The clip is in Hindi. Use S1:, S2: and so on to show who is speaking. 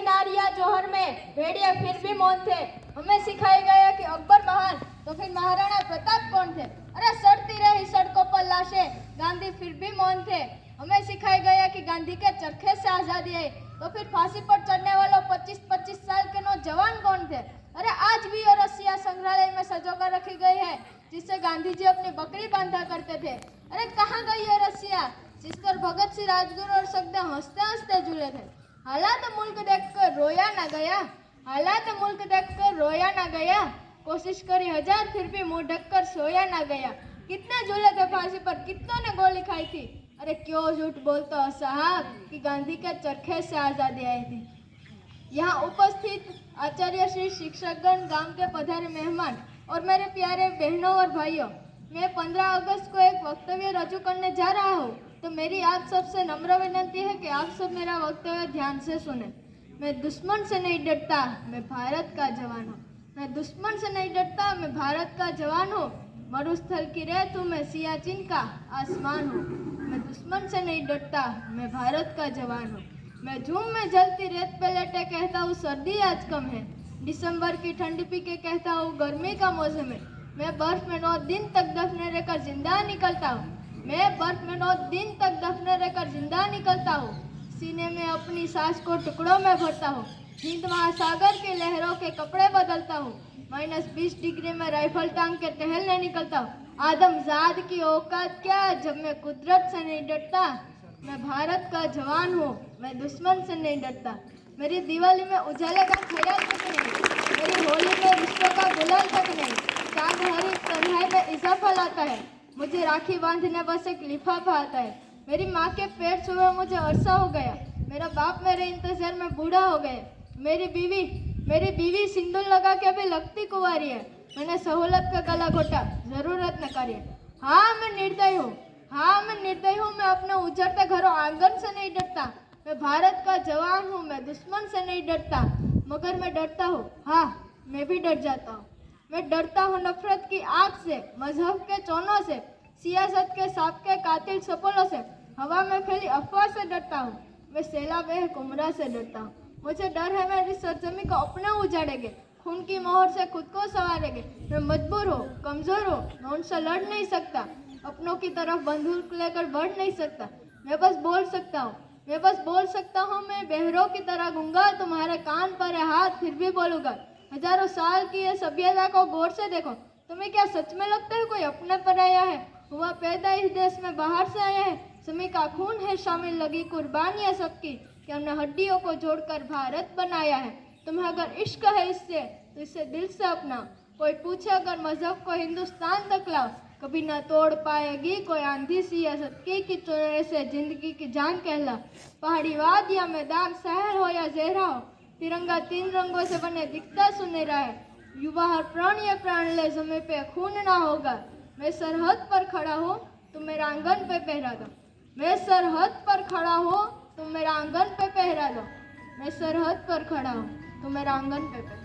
S1: नारिया जौहर में भेड़िए फिर भी मौन थे। हमें सिखाया गया कि अकबर महान तो फिर महाराणा प्रताप कौन थे। अरे सड़ती रही सड़कों पर लाशें, गांधी फिर भी मौन थे। हमें सिखाया गया कि गांधी के चरखे से आजादी आई तो फिर फांसी पर चढ़ने वालों 25-25 साल के नौजवान कौन थे। अरे आज भी ये रस्सियां संग्रहालय में सजोकर रखी गई है जिससे गांधी जी अपनी बकरी बांधा करते थे। अरे कहाँ गई ये रस्सियां जिस पर भगत सिंह, राजगुरु और सुखदेव हंसते हंसते झूले थे। हालात मुल्क देखकर रोया ना गया, हालात मुल्क देखकर रोया ना गया, कोशिश करी हजार फिर भी मुंह ढककर सोया ना गया। कितने झूले थे फांसी पर, कितनों ने गोली खाई थी। अरे क्यों झूठ बोलते हो साहब कि गांधी के चरखे से आजादी आई थी। यहाँ उपस्थित आचार्य श्री, शिक्षकगण, गांव के पधारे मेहमान और मेरे प्यारे बहनों और भाइयों, मैं 15 अगस्त को एक वक्तव्य रजू करने जा रहा हूँ, तो मेरी आप सबसे नम्र विनती है कि आप सब मेरा वक्तव्य ध्यान से सुने। मैं दुश्मन से नहीं डरता, मैं भारत का जवान हूँ। मैं दुश्मन से नहीं डरता, मैं भारत का जवान हूँ। मरुस्थल की रेत हूँ, मैं सियाचिन का आसमान हूँ। मैं दुश्मन से नहीं डरता, मैं भारत का जवान हूँ। मैं झूम में जलती रेत पे लेटे कहता हूँ सर्दी आज कम है। दिसंबर की ठंड पी के कहता हूँ गर्मी का मौसम है। मैं बर्फ में 9 दिन तक दफने रहकर जिंदा निकलता हूँ। मैं बर्फ में 9 दिन तक दफने रहकर जिंदा निकलता हूँ। सीने में अपनी सांस को टुकड़ों में भरता हूँ। हिंद महासागर के लहरों के कपड़े बदलता हूँ। -20 डिग्री में राइफल टांग के टहलने निकलता हूँ। आदमजाद की औकात क्या जब मैं कुदरत से नहीं डरता। मैं भारत का जवान हूँ, मैं दुश्मन से नहीं डरता। मेरी दिवाली में उजाले का ख्याल तक नहीं, मेरी होली में रिश्तों का गुलाल तक नहीं। चांद हर एक तन्हाई में इजाफा लाता है, मुझे राखी बांधने बस एक लिफाफा आता है। मेरी माँ के पेट छुए मुझे अरसा हो गया, मेरा बाप मेरे इंतजार में बूढ़ा हो गया। मेरी बीवी सिंदूर लगा के भी लगती कुंवारी है। मैंने सहूलत का गला घोटा, जरूरत न करी। हाँ मैं निर्दयी हूँ, मैं अपने उजड़ते घरों आंगन से नहीं डरता। मैं भारत का जवान हूँ, मैं दुश्मन से नहीं डरता। मगर मैं डरता हूँ, हाँ मैं भी डर जाता हूँ। मैं डरता हूँ नफरत की आग से, मजहब के चौनों से, सियासत के सांप के कातिल सपोलों से। हवा में फैली अफवाह से डरता हूँ, मैं सैलाब कुमरा से डरता हूँ। मुझे डर है मेरी सरजमी को अपने उजाड़ेंगे, खून की मोहर से खुद को संवारेंगे। मैं मजबूर हूँ, कमजोर हूँ, मैं उनसे लड़ नहीं सकता, अपनों की तरफ बंदूक लेकर बढ़ नहीं सकता। मैं बस बोल सकता हूँ, मैं बहरों की तरह गूंगा, तुम्हारे कान पर है हाथ फिर भी बोलूंगा। हजारों साल की ये सभ्यता को गौर से देखो, तुम्हें क्या सच में लगता है कोई अपने पर आया है। हुआ पैदा इस देश में बाहर से आया है, सभी का खून है शामिल, लगी कुर्बानियां सबकी, कि हमने हड्डियों को जोड़कर भारत बनाया है। तुम्हें अगर इश्क है इससे तो इसे दिल से अपनाओ। कोई पूछे अगर मजहब को हिंदुस्तान तक लाओ, कभी न तोड़ पाएगी कोई आंधी सियासत की चोरे से जिंदगी की जान कहला। पहाड़ी वाद या मैदान, शहर हो या ज़हरा हो, तिरंगा 3 रंगों से बने दिखता सुनहरा है। युवा हर प्राण ये प्राण ले, जमे पे खून ना होगा। मैं सरहद पर खड़ा हूँ, तुम मेरा आंगन पे पहरा दो। मैं सरहद पर खड़ा हूँ, तुम मेरा आंगन पे पहरा दो। मैं सरहद पर खड़ा हूँ, तुम मेरा आंगन पे पहरा दो।